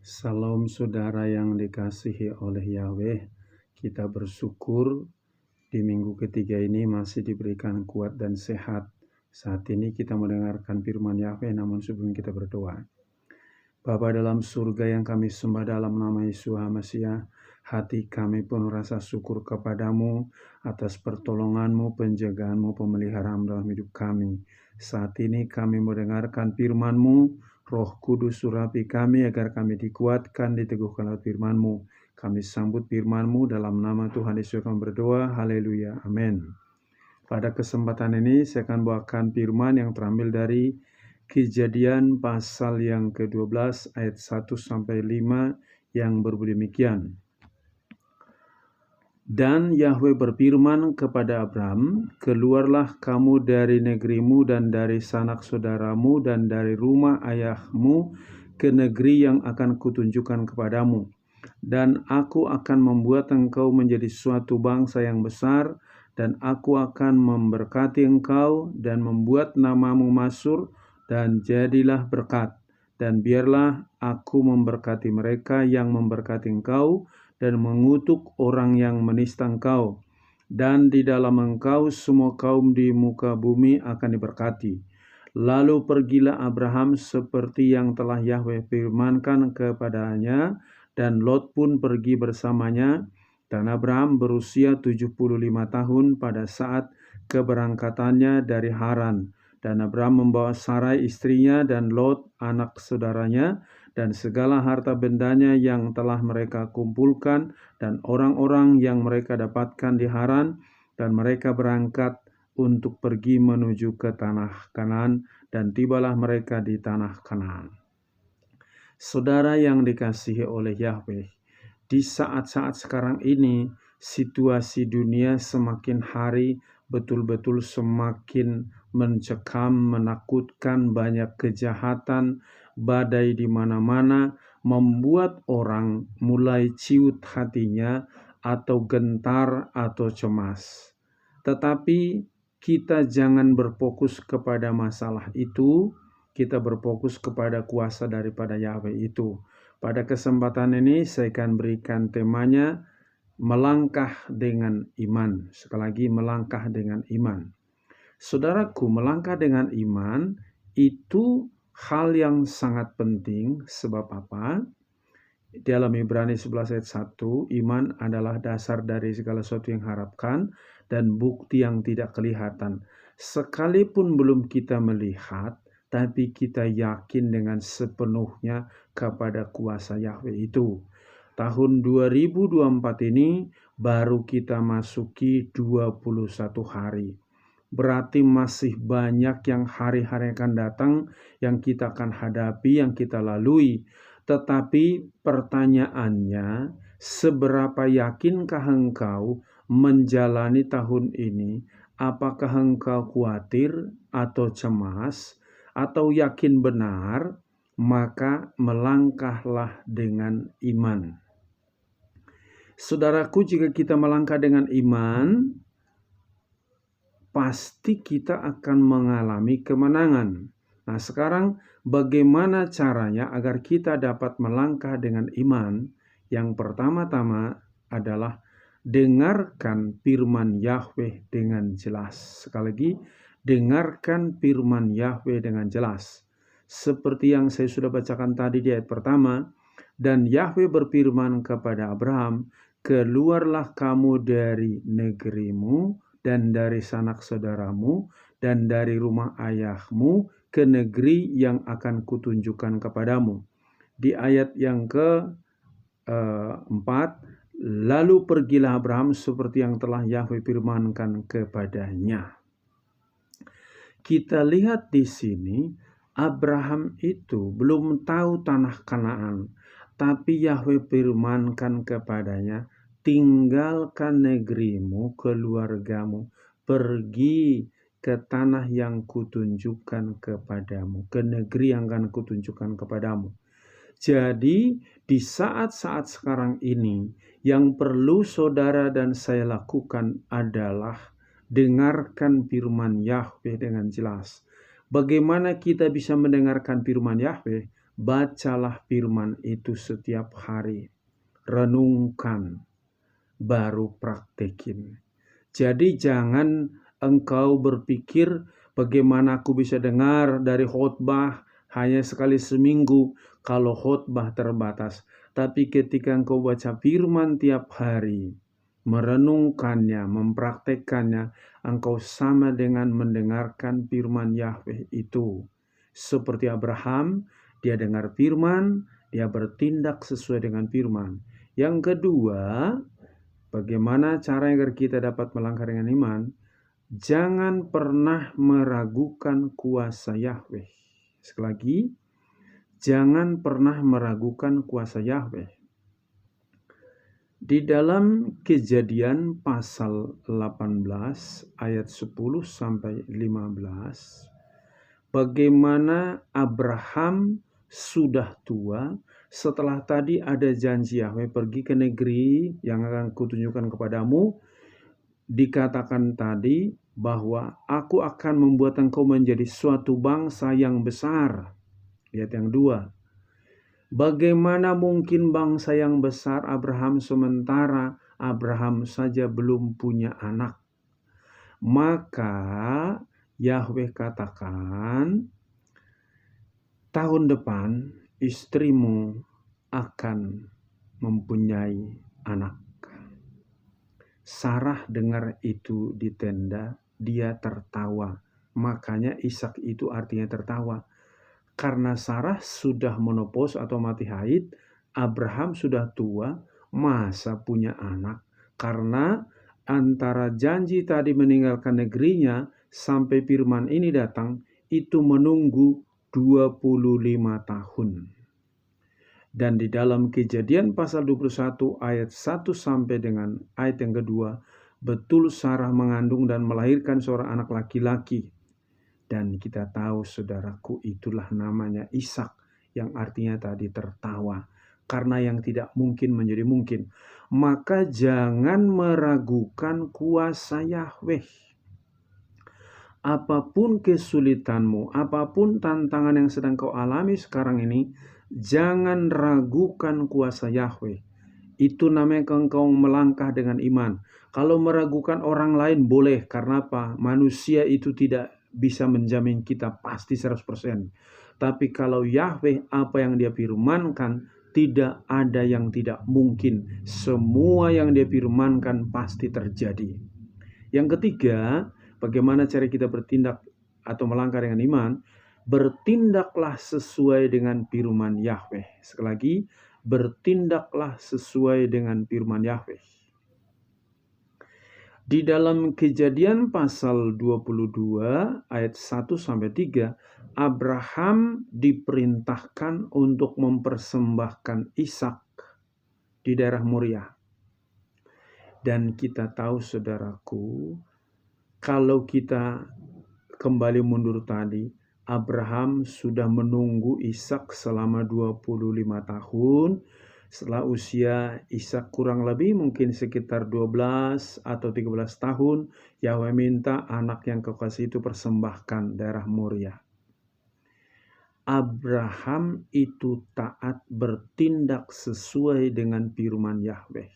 Salam saudara yang dikasihi oleh Yahweh. Kita bersyukur di minggu ketiga ini masih diberikan kuat dan sehat. Saat ini kita mendengarkan firman Yahweh, namun sebelum kita berdoa. Bapa dalam surga yang kami sembah dalam nama Yesus Mesias, hati kami penuh rasa syukur kepadamu atas pertolonganmu, penjagaanmu, pemeliharaanmu dalam hidup kami. Saat ini kami mendengarkan firman-Mu, Roh Kudus surapi kami agar kami dikuatkan, diteguhkan oleh firman-Mu. Kami sambut firman-Mu dalam nama Tuhan Yesus kami berdoa, haleluya, amin. Pada kesempatan ini saya akan bawakan firman yang terambil dari Kejadian pasal yang ke-12 ayat 1-5 yang berbunyi demikian. Dan Yahweh berfirman kepada Abram, keluarlah kamu dari negerimu dan dari sanak saudaramu dan dari rumah ayahmu ke negeri yang akan kutunjukkan kepadamu. Dan aku akan membuat engkau menjadi suatu bangsa yang besar, dan aku akan memberkati engkau dan membuat namamu masyhur, dan jadilah berkat. Dan biarlah aku memberkati mereka yang memberkati engkau, dan mengutuk orang yang menista engkau. Dan di dalam engkau semua kaum di muka bumi akan diberkati. Lalu pergilah Abraham seperti yang telah Yahweh firmankan kepadanya, dan Lot pun pergi bersamanya. Dan Abraham berusia 75 tahun pada saat keberangkatannya dari Haran. Dan Abraham membawa Sarai istrinya dan Lot anak saudaranya dan segala harta bendanya yang telah mereka kumpulkan dan orang-orang yang mereka dapatkan di Haran, dan mereka berangkat untuk pergi menuju ke tanah Kanaan, dan tibalah mereka di tanah Kanaan. Saudara yang dikasihi oleh Yahweh, di saat-saat sekarang ini situasi dunia semakin hari betul-betul semakin mencekam, menakutkan, banyak kejahatan, badai di mana-mana, membuat orang mulai ciut hatinya atau gentar atau cemas. Tetapi kita jangan berfokus kepada masalah itu, kita berfokus kepada kuasa daripada Yahweh itu. Pada kesempatan ini saya akan berikan temanya, melangkah dengan iman. Sekali lagi, melangkah dengan iman. Saudaraku, melangkah dengan iman itu hal yang sangat penting. Sebab apa? Dalam Ibrani 11 ayat 1, iman adalah dasar dari segala sesuatu yang harapkan dan bukti yang tidak kelihatan. Sekalipun belum kita melihat, tapi kita yakin dengan sepenuhnya kepada kuasa Yahweh itu. Tahun 2024 ini baru kita masuki 21 hari. Berarti masih banyak yang hari-hari akan datang yang kita akan hadapi, yang kita lalui. Tetapi pertanyaannya, seberapa yakinkah engkau menjalani tahun ini? Apakah engkau khawatir atau cemas atau yakin benar? Maka melangkahlah dengan iman. Saudaraku, jika kita melangkah dengan iman, pasti kita akan mengalami kemenangan. Nah, sekarang bagaimana caranya agar kita dapat melangkah dengan iman? Yang pertama-tama adalah dengarkan firman Yahweh dengan jelas. Sekali lagi, dengarkan firman Yahweh dengan jelas. Seperti yang saya sudah bacakan tadi di ayat pertama, dan Yahweh berfirman kepada Abraham, keluarlah kamu dari negerimu dan dari sanak saudaramu dan dari rumah ayahmu ke negeri yang akan kutunjukkan kepadamu. Di ayat yang ke-4, lalu pergilah Abraham seperti yang telah Yahweh firmankan kepadanya. Kita lihat di sini, Abraham itu belum tahu tanah Kanaan, tapi Yahweh firmankan kepadanya, tinggalkan negerimu, keluargamu, pergi ke tanah yang kutunjukkan kepadamu, ke negeri yang akan kutunjukkan kepadamu. Jadi di saat-saat sekarang ini, yang perlu saudara dan saya lakukan adalah dengarkan firman Yahweh dengan jelas. Bagaimana kita bisa mendengarkan firman Yahweh? bacalah firman itu setiap hari, renungkan, baru praktekin. Jadi jangan engkau berpikir bagaimana aku bisa dengar dari khotbah hanya sekali seminggu kalau khotbah terbatas. Tapi ketika engkau baca firman tiap hari, merenungkannya, mempraktekkannya, engkau sama dengan mendengarkan firman Yahweh itu. Seperti Abraham, dia dengar firman, dia bertindak sesuai dengan firman. Yang kedua, bagaimana cara agar kita dapat melangkah dengan iman? Jangan pernah meragukan kuasa Yahweh. Sekali lagi, jangan pernah meragukan kuasa Yahweh. Di dalam Kejadian pasal 18 ayat 10 sampai 15, bagaimana Abraham sudah tua setelah tadi ada janji Yahweh, pergi ke negeri yang akan kutunjukkan kepadamu. Dikatakan tadi bahwa aku akan membuat engkau menjadi suatu bangsa yang besar. Lihat yang dua. Bagaimana mungkin bangsa yang besar Abraham sementara Abraham saja belum punya anak? Maka Yahweh katakan, tahun depan istrimu akan mempunyai anak. Sarah dengar itu di tenda, dia tertawa. Makanya Ishak itu artinya tertawa. Karena Sarah sudah menopause atau mati haid, Abraham sudah tua, masa punya anak? Karena antara janji tadi meninggalkan negerinya sampai firman ini datang, itu menunggu 25 tahun. Dan di dalam Kejadian pasal 21 ayat 1 sampai dengan ayat yang kedua, betul Sarah mengandung dan melahirkan seorang anak laki-laki. Dan kita tahu saudaraku, itulah namanya Ishak, yang artinya tadi tertawa. Karena yang tidak mungkin menjadi mungkin. Maka jangan meragukan kuasa Yahweh. Apapun kesulitanmu, apapun tantangan yang sedang kau alami sekarang ini, jangan ragukan kuasa Yahweh. Itu namanya engkau melangkah dengan iman. Kalau meragukan orang lain boleh, karena apa? Manusia itu tidak bisa menjamin kita pasti 100%. Tapi kalau Yahweh apa yang dia firmankan, tidak ada yang tidak mungkin. Semua yang dia firmankan pasti terjadi. Yang ketiga, bagaimana cara kita bertindak atau melangkah dengan iman? Bertindaklah sesuai dengan firman Yahweh. Sekali lagi, bertindaklah sesuai dengan firman Yahweh. Di dalam Kejadian pasal 22 ayat 1 sampai 3, Abraham diperintahkan untuk mempersembahkan Ishak di daerah Moria. Dan kita tahu saudaraku, kalau kita kembali mundur tadi, Abraham sudah menunggu Ishak selama 25 tahun. Setelah usia Ishak kurang lebih mungkin sekitar 12 atau 13 tahun, Yahweh minta anak yang kekasih itu persembahkan daerah Moria. Abraham itu taat bertindak sesuai dengan firman Yahweh.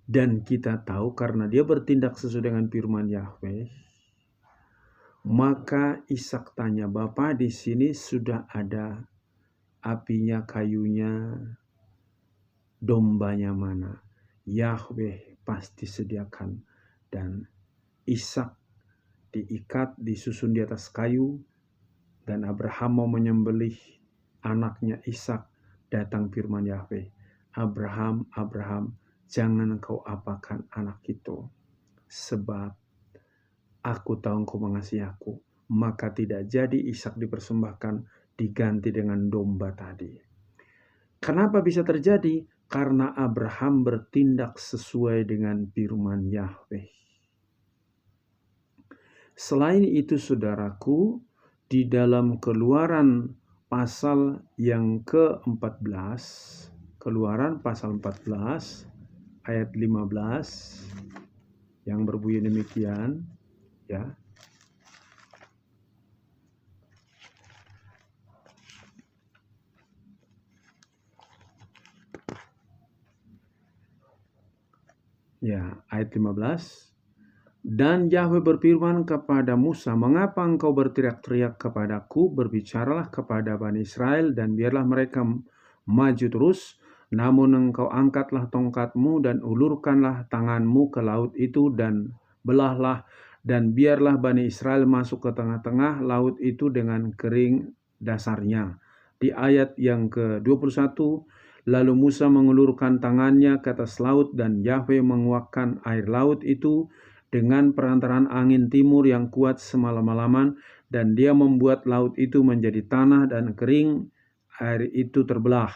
Dan kita tahu karena dia bertindak sesuai dengan firman Yahweh, maka Ishak tanya, "Bapak, di sini sudah ada apinya, kayunya, dombanya mana?" Yahweh pasti sediakan. Dan Ishak diikat, disusun di atas kayu, dan Abraham mau menyembelih anaknya Ishak. Datang firman Yahweh, "Abraham, Abraham, jangan kau apakan anak itu, sebab aku tahu engkau mengasihi aku." Maka tidak jadi Ishak dipersembahkan, diganti dengan domba tadi. Kenapa bisa terjadi? Karena Abraham bertindak sesuai dengan firman Yahweh. Selain itu saudaraku, di dalam Keluaran pasal yang ke-14, Keluaran pasal 14 ayat 15 yang berbunyi demikian, ya. Ya, ayat 15. Dan Yahweh berfirman kepada Musa, "Mengapa engkau berteriak-teriak kepadaku? Berbicaralah kepada Bani Israel dan biarlah mereka maju terus. Namun engkau angkatlah tongkatmu dan ulurkanlah tanganmu ke laut itu dan belahlah, dan biarlah Bani Israel masuk ke tengah-tengah laut itu dengan kering dasarnya." Di ayat yang ke-21, lalu Musa mengulurkan tangannya ke atas laut dan Yahweh menguakkan air laut itu dengan perantaraan angin timur yang kuat semalam-malaman, dan dia membuat laut itu menjadi tanah dan kering, air itu terbelah.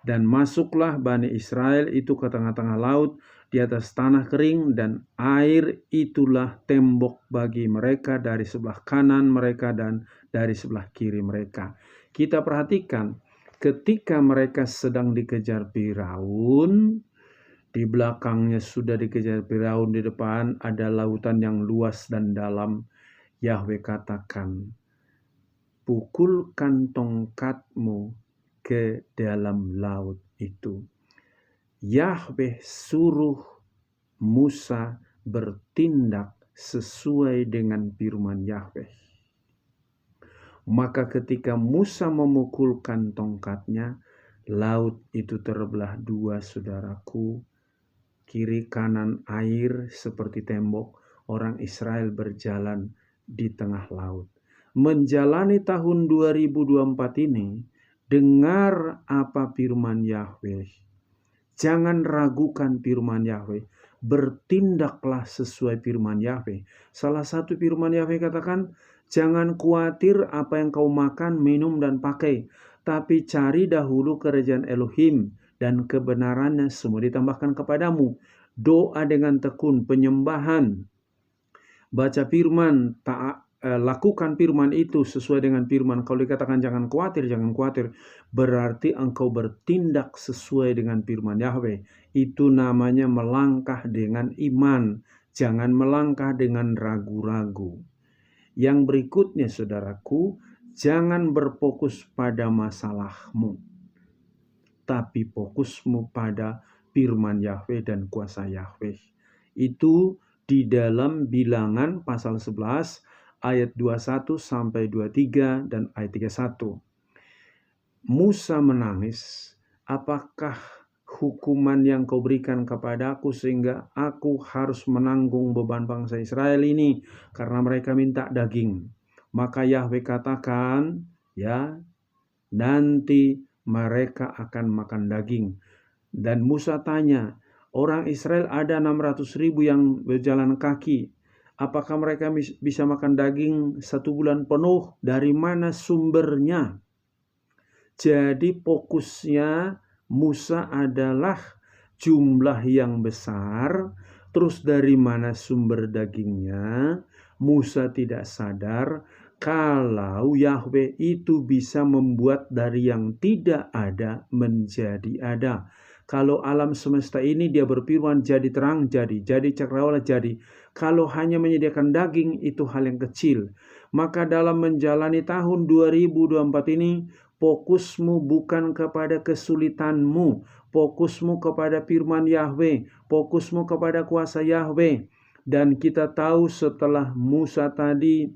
Dan masuklah Bani Israel itu ke tengah-tengah laut di atas tanah kering, dan air itulah tembok bagi mereka dari sebelah kanan mereka dan dari sebelah kiri mereka. Kita perhatikan ketika mereka sedang dikejar Firaun, di belakangnya sudah dikejar Firaun, di depan ada lautan yang luas dan dalam. Yahweh katakan, "Pukulkan tongkatmu ke dalam laut itu." Yahweh suruh Musa bertindak sesuai dengan firman Yahweh. Maka ketika Musa memukulkan tongkatnya, laut itu terbelah dua, saudaraku. Kiri kanan air seperti tembok, orang Israel berjalan di tengah laut. Menjalani tahun 2024 ini, dengar apa firman Yahweh. Jangan ragukan firman Yahweh. Bertindaklah sesuai firman Yahweh. Salah satu firman Yahweh katakan, "Jangan khawatir apa yang kau makan, minum, dan pakai, tapi cari dahulu kerajaan Elohim dan kebenarannya, semua ditambahkan kepadamu. Doa dengan tekun, penyembahan, baca firman, lakukan firman itu sesuai dengan firman." Kalau dikatakan jangan khawatir, berarti engkau bertindak sesuai dengan firman Yahweh. Itu namanya melangkah dengan iman, jangan melangkah dengan ragu-ragu. Yang berikutnya, saudaraku, jangan berfokus pada masalahmu, tapi fokusmu pada firman Yahweh dan kuasa Yahweh. Itu di dalam Bilangan pasal 11 ayat 21 sampai 23 dan ayat 31. Musa menangis, "Apakah hukuman yang kau berikan kepadaku sehingga aku harus menanggung beban bangsa Israel ini karena mereka minta daging?" Maka Yahweh katakan, ya, nanti mereka akan makan daging. Dan Musa tanya, orang Israel ada 600.000 yang berjalan kaki. Apakah mereka bisa makan daging 1 bulan penuh? Dari mana sumbernya? Jadi fokusnya Musa adalah jumlah yang besar. Terus dari mana sumber dagingnya? Musa tidak sadar kalau Yahweh itu bisa membuat dari yang tidak ada menjadi ada. Kalau alam semesta ini dia berfirman jadi terang, jadi cakrawala, jadi. Kalau hanya menyediakan daging itu hal yang kecil. Maka dalam menjalani tahun 2024 ini, fokusmu bukan kepada kesulitanmu, fokusmu kepada firman Yahweh, fokusmu kepada kuasa Yahweh. Dan kita tahu setelah Musa tadi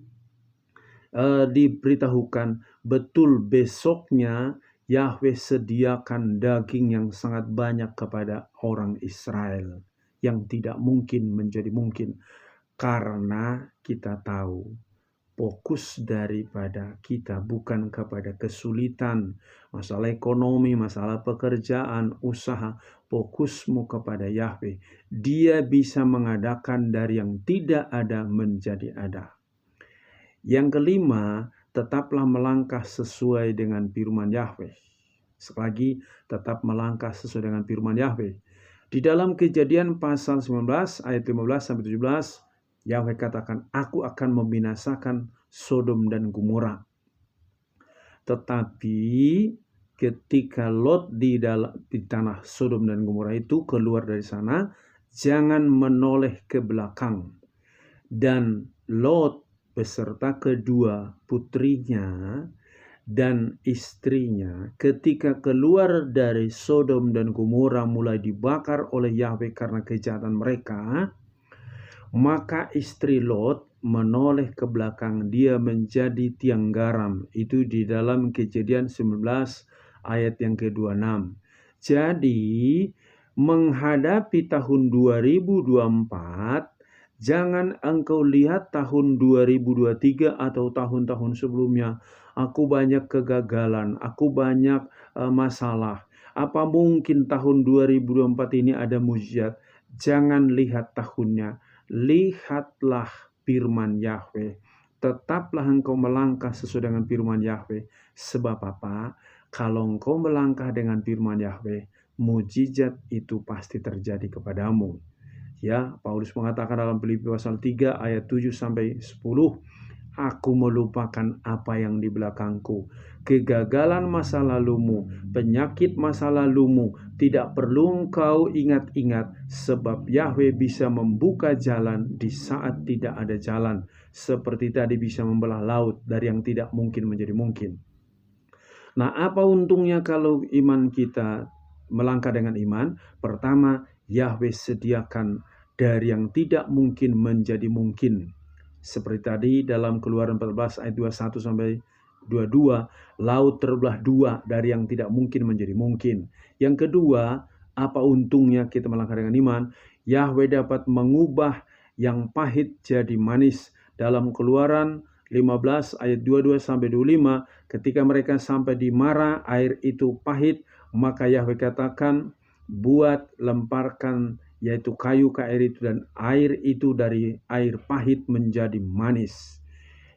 diberitahukan, betul besoknya Yahweh sediakan daging yang sangat banyak kepada orang Israel, yang tidak mungkin menjadi mungkin. Karena kita tahu fokus daripada kita bukan kepada kesulitan, masalah ekonomi, masalah pekerjaan, usaha. Fokusmu kepada Yahweh. Dia bisa mengadakan dari yang tidak ada menjadi ada. Yang kelima, tetaplah melangkah sesuai dengan firman Yahweh. Sekali lagi, tetap melangkah sesuai dengan firman Yahweh. Di dalam Kejadian pasal 19 ayat 15 sampai 17, Yahweh katakan, "Aku akan membinasakan Sodom dan Gomora." Tetapi ketika Lot di tanah Sodom dan Gomora itu keluar dari sana, jangan menoleh ke belakang. Dan Lot beserta kedua putrinya dan istrinya ketika keluar dari Sodom dan Gomora mulai dibakar oleh Yahweh karena kejahatan mereka, maka istri Lot menoleh ke belakang, dia menjadi tiang garam. Itu di dalam Kejadian 19 ayat yang ke-26. Jadi menghadapi tahun 2024, jangan engkau lihat tahun 2023 atau tahun-tahun sebelumnya. Aku banyak kegagalan, aku banyak masalah. Apa mungkin tahun 2024 ini ada mujizat? Jangan lihat tahunnya. Lihatlah firman Yahweh. Tetaplah engkau melangkah sesuai dengan firman Yahweh. Sebab apa? Kalau engkau melangkah dengan firman Yahweh, mujizat itu pasti terjadi kepadamu. Ya, Paulus mengatakan dalam Filipi pasal 3 ayat 7 sampai 10, aku melupakan apa yang di belakangku. Kegagalan masa lalumu, penyakit masa lalumu, tidak perlu engkau ingat-ingat, sebab Yahweh bisa membuka jalan di saat tidak ada jalan. Seperti tadi bisa membelah laut dari yang tidak mungkin menjadi mungkin. Nah, apa untungnya kalau iman kita melangkah dengan iman? Pertama, Yahweh sediakan dari yang tidak mungkin menjadi mungkin. Seperti tadi dalam Keluaran 14 ayat 21 sampai 22, laut terbelah dua dari yang tidak mungkin menjadi mungkin. Yang kedua, apa untungnya kita melangkah dengan iman? Yahweh dapat mengubah yang pahit jadi manis. Dalam Keluaran 15 ayat 22 sampai 25, ketika mereka sampai di Mara, air itu pahit, maka Yahweh katakan, buat lemparkan yaitu kayu ke air itu, dan air itu dari air pahit menjadi manis.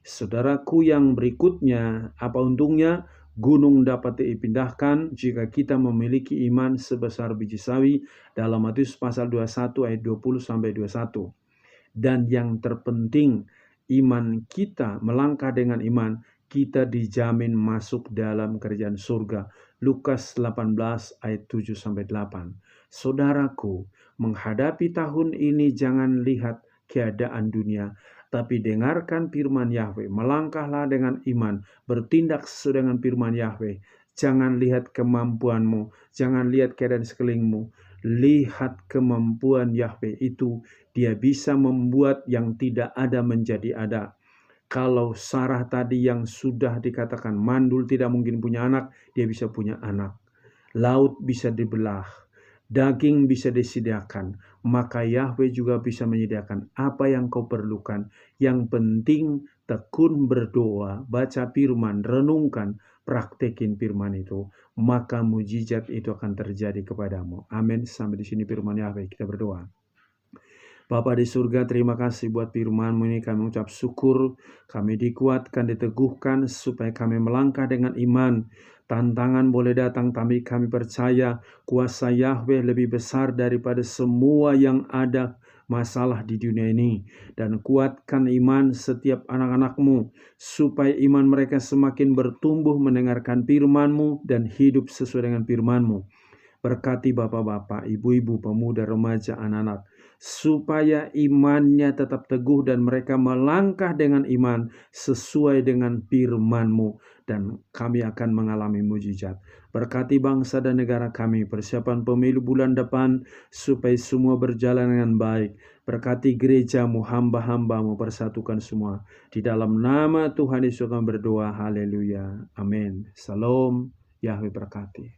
Saudaraku, yang berikutnya, apa untungnya? Gunung dapat dipindahkan jika kita memiliki iman sebesar biji sawi, dalam Matius pasal 21 ayat 20 sampai 21. Dan yang terpenting, iman kita melangkah dengan iman, kita dijamin masuk dalam kerajaan surga. Lukas 18 ayat 7 sampai 8. Saudaraku, menghadapi tahun ini jangan lihat keadaan dunia, tapi dengarkan firman Yahweh. Melangkahlah dengan iman, bertindak sesuai dengan firman Yahweh. Jangan lihat kemampuanmu, jangan lihat keadaan sekelilingmu. Lihat kemampuan Yahweh itu, dia bisa membuat yang tidak ada menjadi ada. Kalau Sarah tadi yang sudah dikatakan mandul tidak mungkin punya anak, dia bisa punya anak. Laut bisa dibelah, daging bisa disediakan, maka Yahweh juga bisa menyediakan apa yang kau perlukan. Yang penting tekun berdoa, baca firman, renungkan, praktekin firman itu, maka mujizat itu akan terjadi kepadamu. Amin. Sampai di sini firman Yahweh, kita berdoa. Bapa di surga, terima kasih buat firman-Mu ini. Kami ucap syukur, kami dikuatkan, diteguhkan, supaya kami melangkah dengan iman. Tantangan boleh datang, tapi kami percaya kuasa Yahweh lebih besar daripada semua yang ada masalah di dunia ini. Dan kuatkan iman setiap anak-anak-Mu, supaya iman mereka semakin bertumbuh mendengarkan firman-Mu dan hidup sesuai dengan firman-Mu. Berkati bapak-bapak, ibu-ibu, pemuda, remaja, anak-anak, supaya imannya tetap teguh dan mereka melangkah dengan iman sesuai dengan firman-Mu, dan kami akan mengalami mujizat. Berkati bangsa dan negara kami, persiapan pemilu bulan depan, supaya semua berjalan dengan baik. Berkati gereja-Mu, hamba-hamba-Mu, persatukan semua. Di dalam nama Tuhan Yesus kami berdoa, haleluya, amin. Salam, Yahweh berkati.